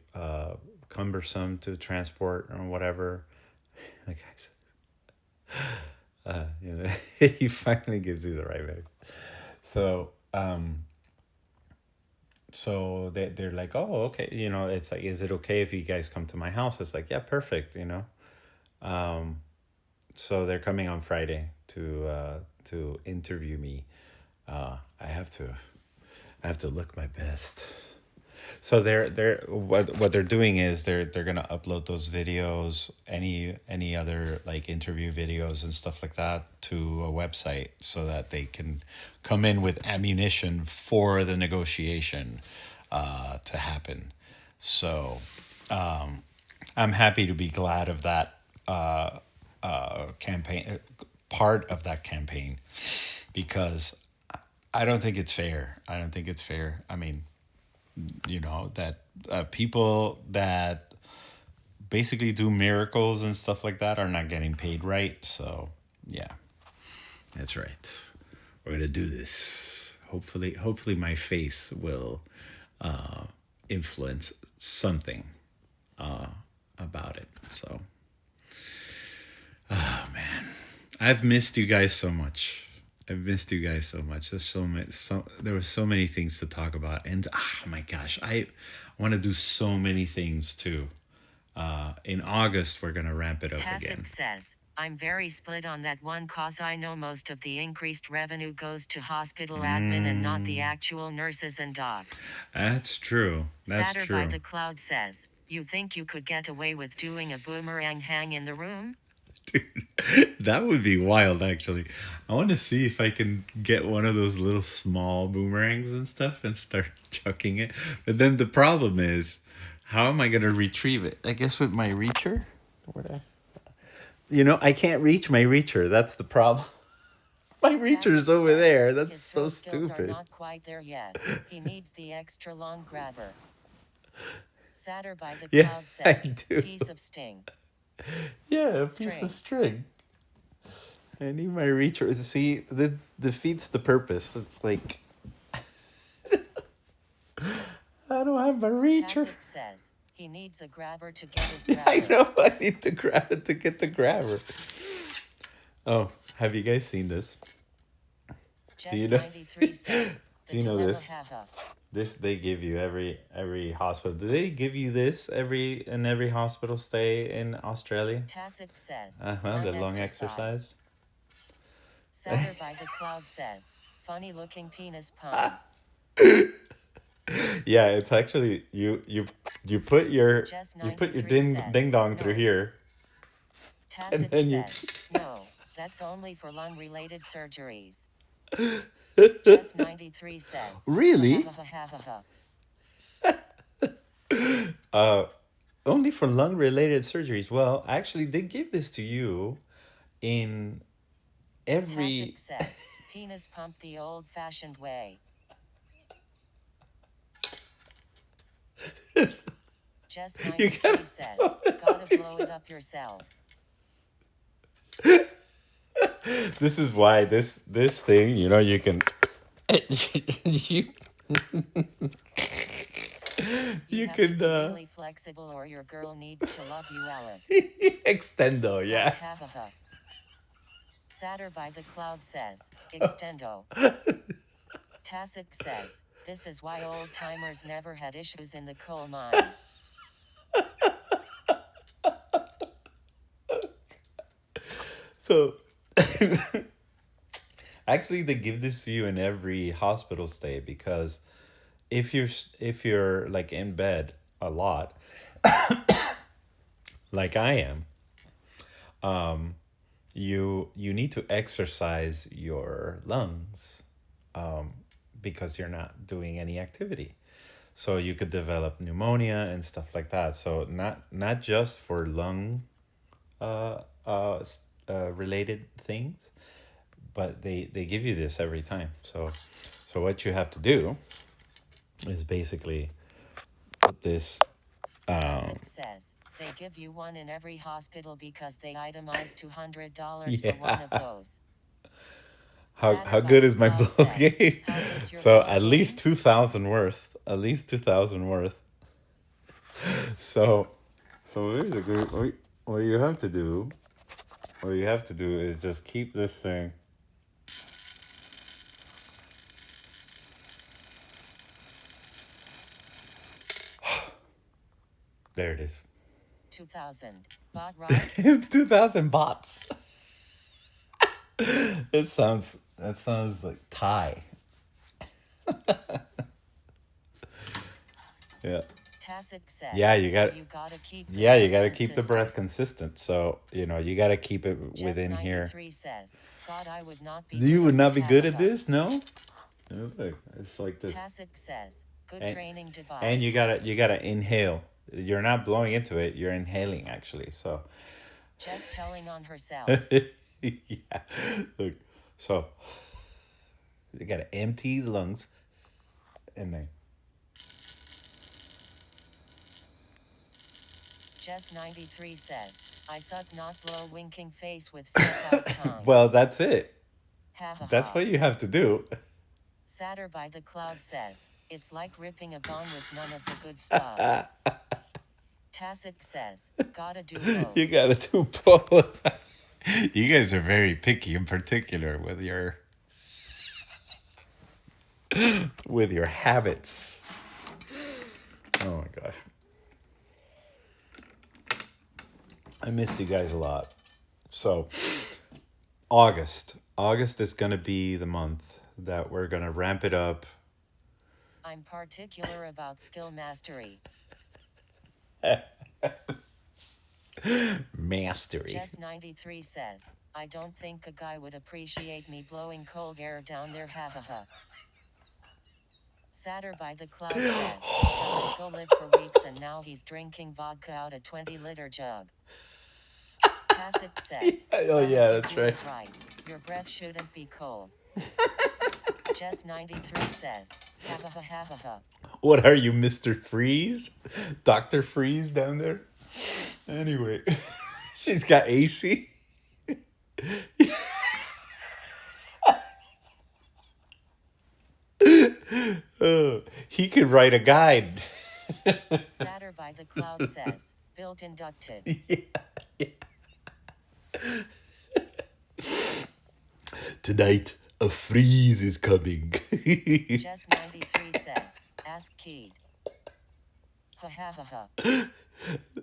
cumbersome to transport or whatever. Like I said, he finally gives you the right way. So they're like, oh, okay, it's like, is it okay if you guys come to my house? It's like, yeah, perfect. So they're coming on Friday to interview me. I have to look my best. So they're what they're doing is they're gonna upload those videos, any other like interview videos and stuff like that to a website so that they can come in with ammunition for the negotiation to happen. So I'm happy to be glad of that campaign, part of that campaign, because I don't think it's fair. I mean, that people that basically do miracles and stuff like that are not getting paid right. So yeah, that's right. We're gonna do this. Hopefully my face will influence something about it. So oh man, I've missed you guys so much. There's there were so many things to talk about, and oh my gosh, I want to do so many things too. In August, we're gonna ramp it up again. Tasip says, I'm very split on that one cause I know most of the increased revenue goes to hospital admin and not the actual nurses and docs. That's true. Satter by the Cloud says, you think you could get away with doing a boomerang hang in the room? Dude, that would be wild, actually. I want to see if I can get one of those little small boomerangs and stuff and start chucking it. But then the problem is, how am I going to retrieve it? I guess with my reacher? I can't reach my reacher. That's the problem. My reacher's over there. That's so stupid. Are not quite there yet. He needs the extra long grabber. Satter by the Cloud says, piece of sting. Yeah, a piece of string. I need my reacher. See, that defeats the purpose. It's like have a reacher. Tacit says he needs a grabber to get his I grabber. know. I need to grab it to get the grabber. Oh, have you guys seen this? Do you know? Jess93 says the Do you know dilemma this? haha. This they give you every hospital. Do they give you this in every hospital stay in Australia? Tacit says The lung lung exercise. exercise. Satter by the Cloud says funny looking penis pun. Yeah, it's actually you put your Jess93 ding says ding dong through no. here, and Tacit then you. says no. That's only for lung related surgeries. Jess93 says Really? ha ha ha ha ha. Only for lung related surgeries. Well, actually, they give this to you in every. Tacit says penis pump the old fashioned way. You Jess93 gotta says gotta blow it up yourself. This is why this thing, you can. you You you have to can be really flexible or your girl needs to love you Alan. extendo, yeah. Ha ha ha. Satter by the Cloud says extendo. Tacit says this is why old timers never had issues in the coal mines. So actually, they give this to you in every hospital stay because if you're like in bed a lot, like I am, you need to exercise your lungs, because you're not doing any activity. So you could develop pneumonia and stuff like that. So not just for lung related things, but they give you this every time. So what you have to do is basically put this. Tacit says they give you one in every hospital because they itemize $200 for one of Yeah. those. How Satter by good the is my Cloud blow says, game? how good's your So blow at game? least 2,000 worth. At least 2,000 worth. So basically, what you have to do, is just keep this thing. There it is. 2000. Bot right? 2,000 bots. That sounds like Thai. Yeah. Tacit says Yeah, you got. you gotta keep the Yeah, you breath got to keep the consistent. breath consistent. So you got to keep it within here. Jess93 says, God, I would not be You good would at not be the good at ha-ha-ha." this, no? Okay, it's like this. Tacit says, good And- training device. And you gotta inhale. You're not blowing into it. You're inhaling actually. So Just telling on herself. yeah, look. So you gotta empty the lungs, and then. Jess93 says, I suck not blow winking face with stuck out tongue. Well, that's it. Ha-ha-ha. That's what you have to do. Satter by the Cloud says, it's like ripping a bong with none of the good stuff. Tacit says, gotta do both. You gotta do both. You guys are very picky, in particular with your habits. Oh my gosh, I missed you guys a lot. So August is gonna be the month that we're gonna ramp it up. I'm particular about skill mastery. Mastery. Jess93 says, I don't think a guy would appreciate me blowing cold air down their ha-ha-ha. Satter by the Cloud says, doesn't go live for weeks and now he's drinking vodka out a 20-liter jug. Tacit says, Oh, well, yeah, if you that's do it right. Your breath shouldn't be cold. Jess93 says, ha-ha-ha-ha-ha-ha. What are you, Mr. Freeze? Dr. Freeze down there? Anyway, she's got AC. He could write a guide. Satter by the Cloud says, built inducted. Tonight, a freeze is coming. Jess93 says, ask Keed. Ha ha ha ha.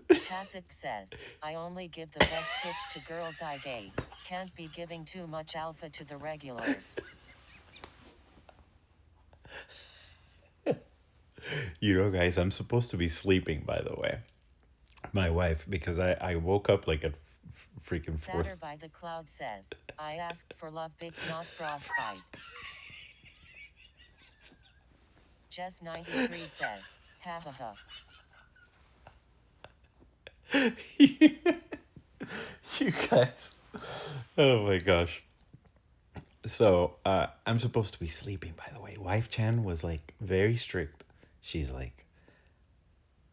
Tacit says, I only give the best tips to girls I date. Can't be giving too much alpha to the regulars. You know, guys, I'm supposed to be sleeping, by the way. My wife, because I woke up like at freaking Satter 4th. by the Cloud says, I asked for love bits, not frostbite. Jess93 says, ha ha ha. You guys. Oh my gosh. So I'm supposed to be sleeping, by the way. Wife Chan was like very strict. She's like,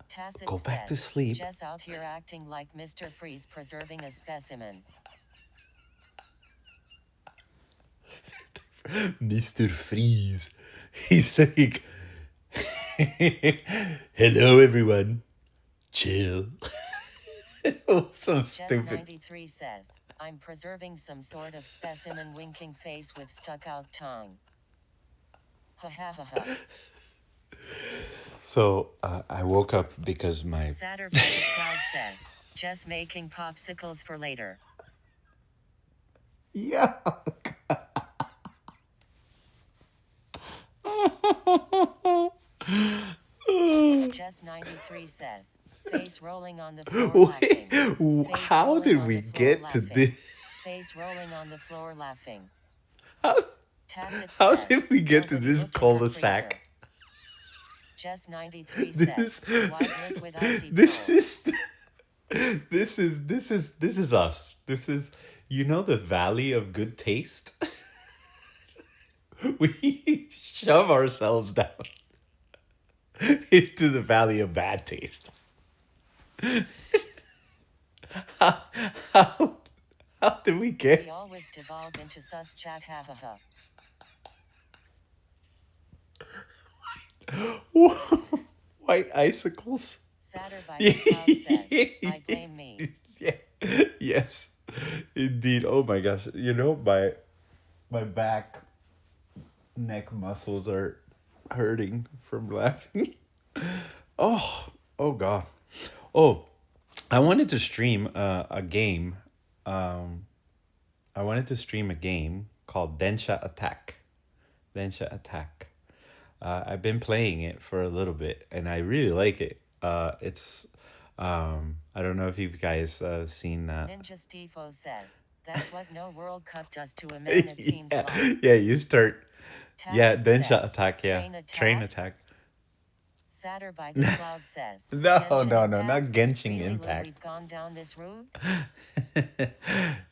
Tacit go back to says, sleep. Jess out here acting like Mr. Freeze preserving a specimen. Mr. Freeze. He's like, hello everyone. Chill. Oh, so stupid. Jess93 says, I'm preserving some sort of specimen winking face with stuck out tongue. Ha ha ha ha. So I woke up because my Satter by the Cloud says, Jess making popsicles for later. yeah. Jess93 says, face rolling on the floor laughing. Wait, Face how rolling did on we the floor get to laughing. this? Face rolling on the floor laughing. How, Tacit how says, did we get to nobody this look in her cul-de-sac? freezer. Jess93 This says, white liquid icy this cold. this is us. This is, you know, the valley of good taste. We shove ourselves down into the valley of bad taste. How, how, how did we We get? always devolve into sus chat ha ha ha. White icicles? Satter by the Cloud says, I blame me. Yeah. Yes, indeed. Oh my gosh. You know, my back neck muscles are hurting from laughing. Oh god. Oh, I wanted to stream a game. I wanted to stream a game called Densha Attack. Densha Attack. I've been playing it for a little bit, and I really like it. It's I don't know if you guys seen that. Ninja Stefo says, that's what no World Cup does to a man, it seems Yeah, like. yeah. You start. Yeah, Tacit Densha says, Attack. Yeah, train train attack. attack. Satter by the Cloud says, No, Genshin no, no, Impact? not Genshin Really, Lou, Impact. we've gone down this route?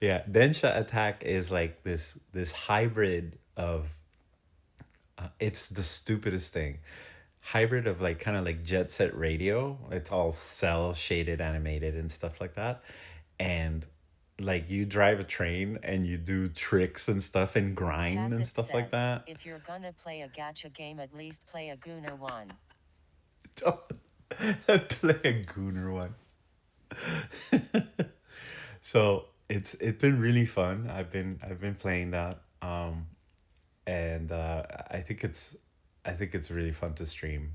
Yeah, Densha Attack is like this hybrid of it's the stupidest thing. Hybrid of like kind of like Jet Set Radio. It's all cell shaded animated and stuff like that. And like you drive a train and you do tricks and stuff and grind and Tacit stuff like says, that. if you're gonna play a gacha game, at least play a Gooner one. Don't play a Gooner one. So it's been really fun. I've been playing that. And I think it's really fun to stream.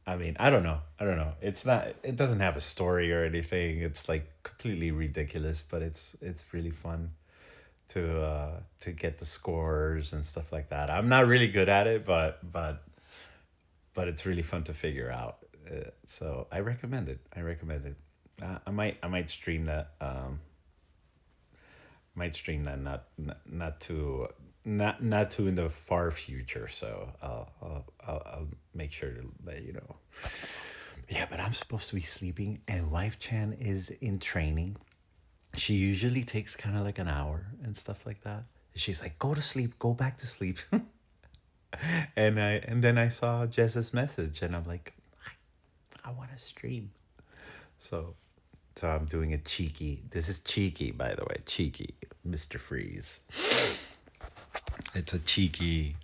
I mean, I don't know. It's not. It doesn't have a story or anything. It's like completely ridiculous, but it's really fun to get the scores and stuff like that. I'm not really good at it, but it's really fun to figure out. So I recommend it. I might stream that. Might stream that not too in the far future. So I'll make sure to let you know. Yeah, but I'm supposed to be sleeping, and Wife Chan is in training. She usually takes kind of like an hour and stuff like that. She's like, "Go to sleep, go back to sleep." And then I saw Jess's message, and I'm like, I want to stream. So so I'm doing a cheeky. This is cheeky, by the way. Cheeky, Mr. Freeze. It's a cheeky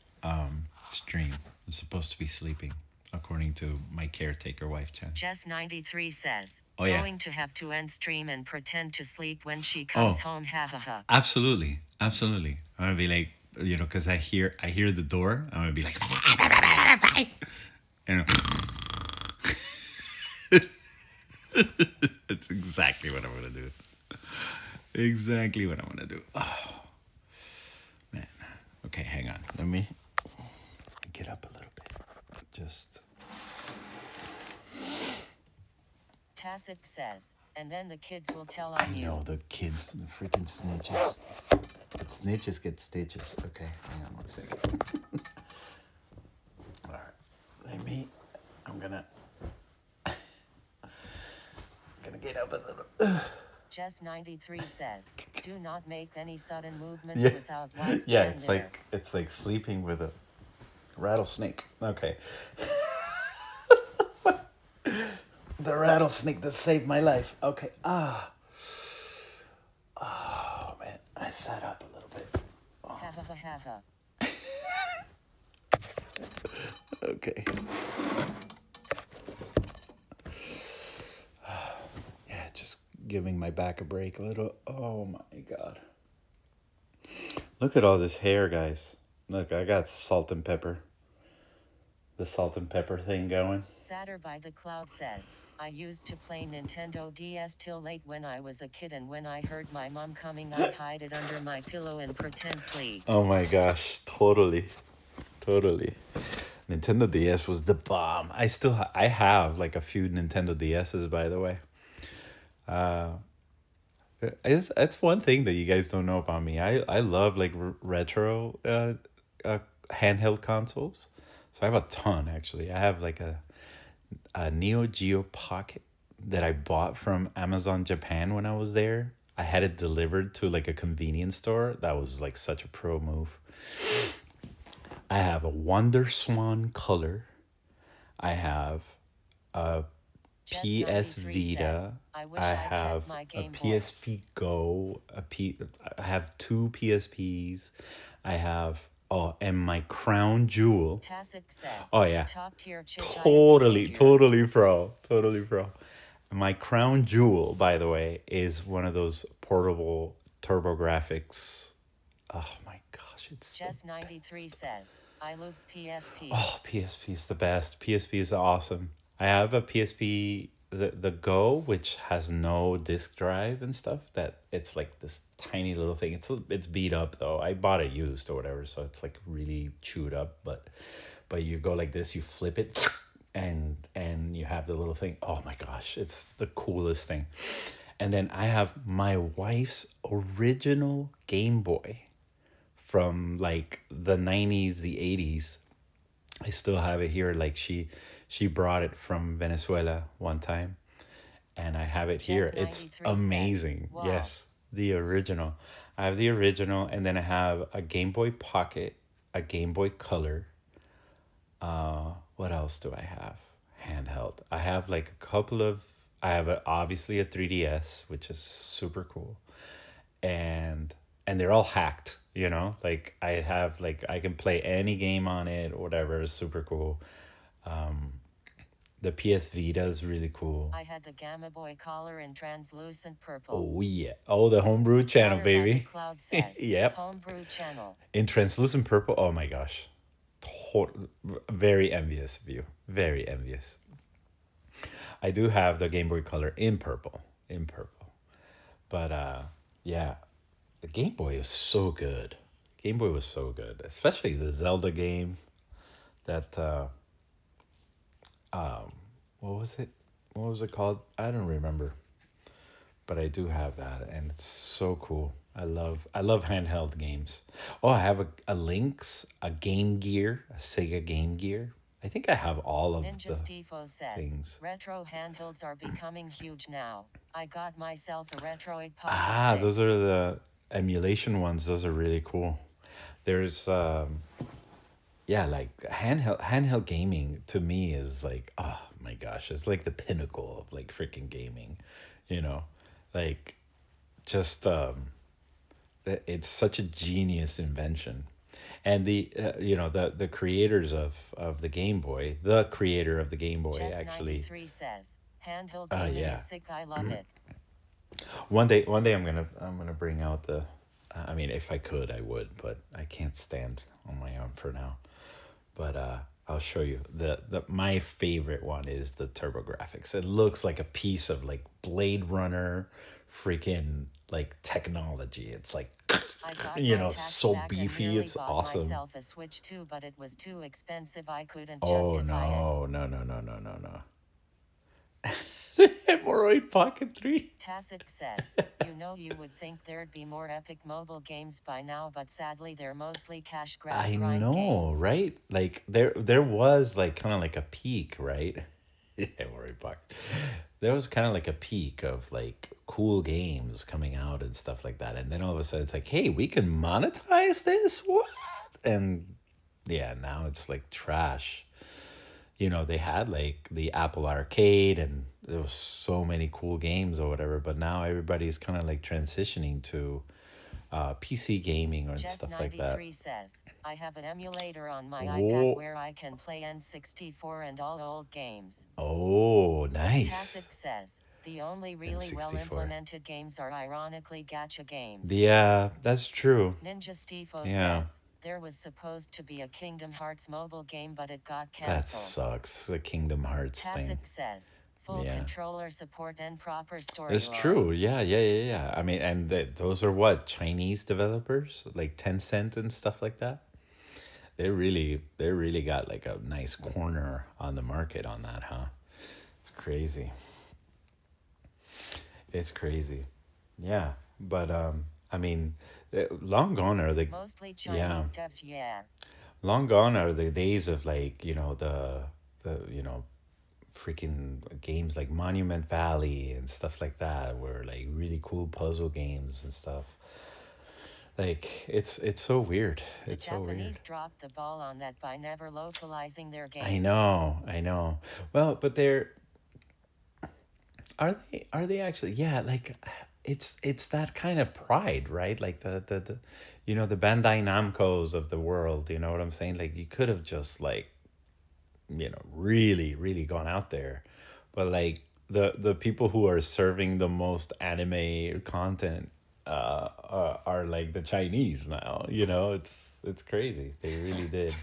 stream. I'm supposed to be sleeping. according to my caretaker wife, Chan. Jess93 says, Oh yeah. going to have to end stream and pretend to sleep when she Oh, comes home. Ha ha ha. absolutely, absolutely. I'm gonna be like, because I hear the door. I'm gonna be like, and that's exactly what I'm gonna do. Exactly what I'm gonna do. Oh man. Okay, hang on. Let me get up a little bit. Just Tacit says, and then the kids will tell I on you. know the kids, the freaking snitches. But snitches get stitches. Okay, hang on one second. All right, let me. I'm gonna get up a little. Jess93 says, do not make any sudden movements Yeah. without wife Yeah, Jen there. it's like sleeping with a rattlesnake. Okay. The rattlesnake that saved my life. Okay. Oh man, I sat up a little bit. Ha ha ha ha ha. Okay. Yeah, just giving my back a break a little. Oh my god. Look at all this hair, guys. Look, I got salt and pepper. The salt and pepper thing going. Sadder by the Cloud says, I used to play Nintendo DS till late when I was a kid, and when I heard my mom coming, I'd hide it under my pillow and pretend sleep. Oh my gosh, totally. Totally. Nintendo DS was the bomb. I have like a few Nintendo DSs, by the way. It's one thing that you guys don't know about me. I love like retro handheld consoles. So I have a ton actually. I have like a Neo Geo Pocket that I bought from Amazon Japan when I was there. I had it delivered to like a convenience store. That was like such a pro move. I have a Wonder Swan Color. I have a PS Jess93 Vita. says, I wish I I have kept my a Game Boys. PSP Go. I have two PSPs. I have and my crown jewel. Tacit says, Oh yeah, top tier chick totally, behavior. totally pro. My crown jewel, by the way, is one of those portable TurboGrafx. Oh my gosh, it's Jess93 says, I love PSP. Oh, PSP is the best. PSP is awesome. I have a PSP, the Go, which has no disk drive and stuff. That it's like this tiny little thing. It's beat up though. I bought it used or whatever, so it's like really chewed up. But you go like this, you flip it, and you have the little thing. Oh my gosh, it's the coolest thing. And then I have my wife's original Game Boy from like the 90s, the 80s. I still have it here. Like she brought it from Venezuela one time, and I have it here. It's Jess93 says, amazing. wow. Yes, the original. I have the original, and then I have a Game Boy Pocket, a Game Boy Color. What else do I have? Handheld. I have like a couple of. I have obviously a 3DS, which is super cool, and they're all hacked. Like I have like I can play any game on it or whatever. It's super cool. The PS Vita is really cool. I had the Gamma Boy collar in translucent purple. Oh yeah. Oh, the homebrew channel, Sadder by the baby. Cloud says, Yep. Homebrew channel. In translucent purple. Oh my gosh. Very envious of you. Very envious. I do have the Game Boy Color in purple. In purple. But yeah. The Game Boy was so good. Game Boy was so good. Especially the Zelda game. That what was it? What was it called? I don't remember. But I do have that, and it's so cool. I love handheld games. Oh, I have a Lynx, a Game Gear, a Sega Game Gear. I think I have all of Ninja the Stefo says, things. retro handhelds are becoming huge now. I got myself a Retroid Pocket Ah, 6. those are the emulation ones. Those are really cool. There's yeah, like handheld gaming to me is like, oh my gosh, it's like the pinnacle of like freaking gaming, you know, like just it's such a genius invention. And the creators of the Game Boy, the creator of the Game Boy Jess actually. 93 says, handheld gaming is Yeah. sick, I love it. One day I'm gonna bring out the. I mean, if I could, I would, but I can't stand on my own for now. But I'll show you the my favorite one is the TurboGrafx. It looks like a piece of like Blade Runner, freaking like technology. It's like I got my tax so back and beefy. nearly It's bought awesome. myself a Switch too, but it was too expensive. I couldn't Oh justify it. no, no, no, no, no, no, no. Hemorrhoid Pocket 3. Tacit says, you would think there'd be more epic mobile games by now, but sadly they're mostly cash grab I grind know, games. right? Like there was like kind of like a peak, right? Hemorrhoid Pocket. There was kind of like a peak of like cool games coming out and stuff like that. And then all of a sudden it's like, hey, we can monetize this? What? And yeah, now it's like trash. They had like the Apple Arcade and there was so many cool games or whatever, but now everybody's kind of like transitioning to PC gaming and Jess stuff like that. 93 says, I have an emulator on my iPad Oh, where I can play N64 and all old games. oh, nice. Tacit says, the only really well N64. implemented games are ironically gacha games. Yeah, that's true. Ninja Stefo Yeah, says, there was supposed to be a Kingdom Hearts mobile game, but it got that cancelled. sucks. The Kingdom Hearts thing. Tacit says, full Yeah. controller support and proper It's true. storylines. Yeah, yeah, yeah, yeah. I mean, and those are what, Chinese developers, like Tencent and stuff like that. They really got like a nice corner on the market on that, huh? It's crazy. It's crazy. Yeah, but I mean, long gone are the Mostly yeah, Chinese devs, yeah. long gone are the days of like the freaking games like Monument Valley and stuff like that, were like really cool puzzle games and stuff. Like it's so weird. The It's so weird. Japanese dropped the ball on that by never localizing their I games. know, I know. Well, but are they actually, yeah, like it's that kind of pride, right? Like the Bandai Namcos of the world, you know what I'm saying? Like you could have just like, really, really gone out there. But like the people who are serving the most anime content are like the Chinese now, it's crazy. They really did.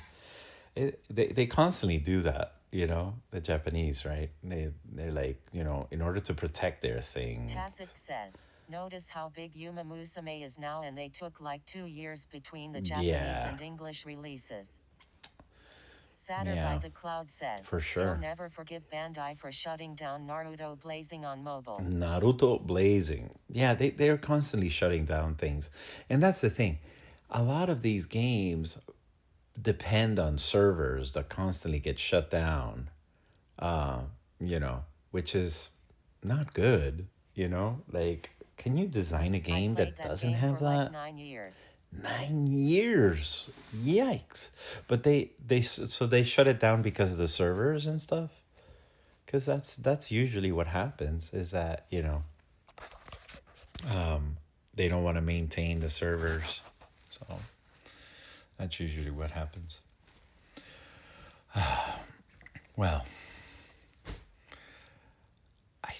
They constantly do that, the Japanese, right? They're like, in order to protect their thing. Tacit says, notice how big Yuma Musume is now, and they took like 2 years between the Japanese Yeah, and English releases. Sadder by yeah, the Cloud says, for he'll sure. never forgive Bandai for shutting down Naruto Blazing on mobile. Naruto Blazing. Yeah, they're constantly shutting down things. And that's the thing. A lot of these games depend on servers that constantly get shut down, uh, which is not good, Like, can you design a I game played that that doesn't game for have like that? 9 years. 9 years. Yikes. But so they shut it down because of the servers and stuff? Because that's usually what happens, is that, they don't want to maintain the servers. So that's usually what happens. Well, I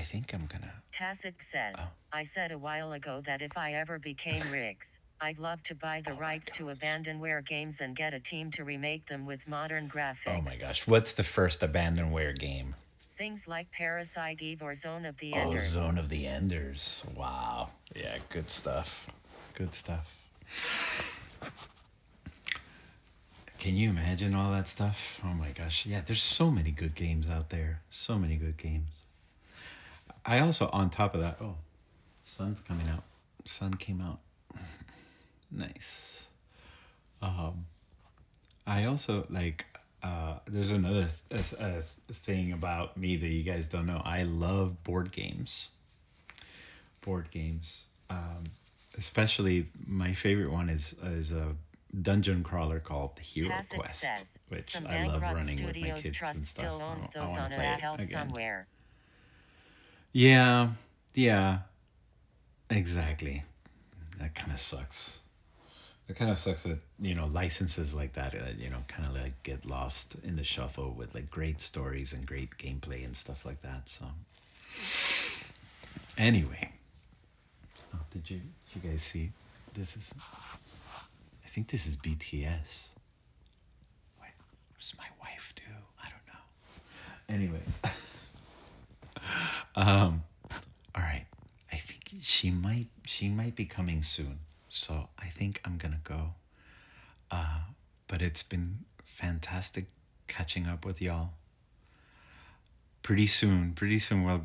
think I'm gonna. Tacit says, Oh, I said a while ago that if I ever became Riggs, I'd love to buy the oh my rights to gosh. abandonware games and get a team to remake them with modern Oh my graphics. gosh. What's the first abandonware game? Things like Parasite Eve or Zone of the Oh, Enders. Zone of the Enders. Wow. Yeah, good stuff. Good stuff. Can you imagine all that stuff? Oh my gosh. Yeah, there's so many good games out there. So many good games. I also, on top of that, oh, sun's coming out. Sun came out. Nice. Um, I also like, there's another thing about me that you guys don't know. I love board games. Board games. Especially my favorite one is a dungeon crawler called Hero Tacit Quest, says, which some I love Bankrupt running with my Studios kids and Trust stuff. still owns I those want on to a play it shelf again. somewhere. Yeah, yeah, exactly. That kind of sucks. It kind of sucks that licenses like that kind of like get lost in the shuffle with like great stories and great gameplay and stuff like that. So anyway, oh, did you guys see? This is I think this is BTS. Wait, what's my wife do? I don't know. Anyway, all right. I think she might be coming soon. So I think I'm gonna go. But it's been fantastic catching up with y'all. Pretty soon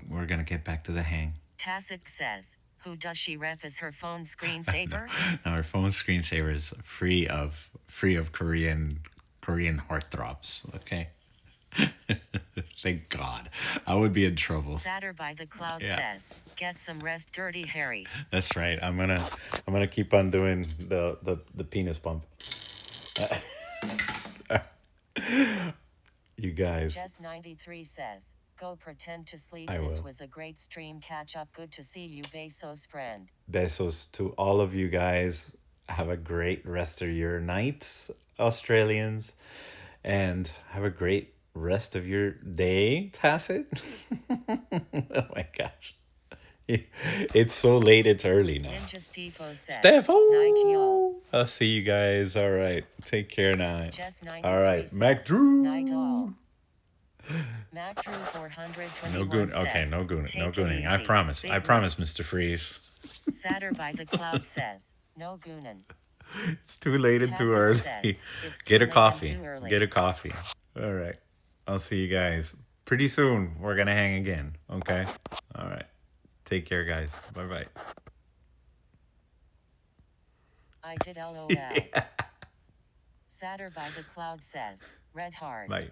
we're gonna get back to the hang. Tacit says, who does she rep as her phone screensaver? Now our phone screensaver is free of Korean heartthrobs. Okay. Thank God. I would be in trouble. Satter by the Cloud says, get some rest, Dirty Harry. That's right. I'm gonna keep on doing the penis bump. You guys. Jess93 says, go pretend to sleep. I This will. was a great stream. Catch up. Good to see you, Bezos friend. Besos to all of you guys. Have a great rest of your nights, Australians, and have a great rest of your day, Tacit. Oh my gosh. It's so late, it's early now. Ninja Stefo says, Stefo! night, y'all. I'll see you guys. All right. Take care now. Jess93 All right. says, Mac Drew. night all. Mac Drew 421 No goon. says, Okay, no gooning. No take it gooning. I easy. promise. Big I promise, Mr. Freeze. Satter by the Cloud says, no goonin'. It's too late and too Tacit early. says, it's Get too a late coffee. and too early. Get a coffee. All right. I'll see you guys pretty soon. We're going to hang again. Okay. All right. Take care, guys. Bye bye. I did LOL. Satter by the Cloud says, red hard. Bye.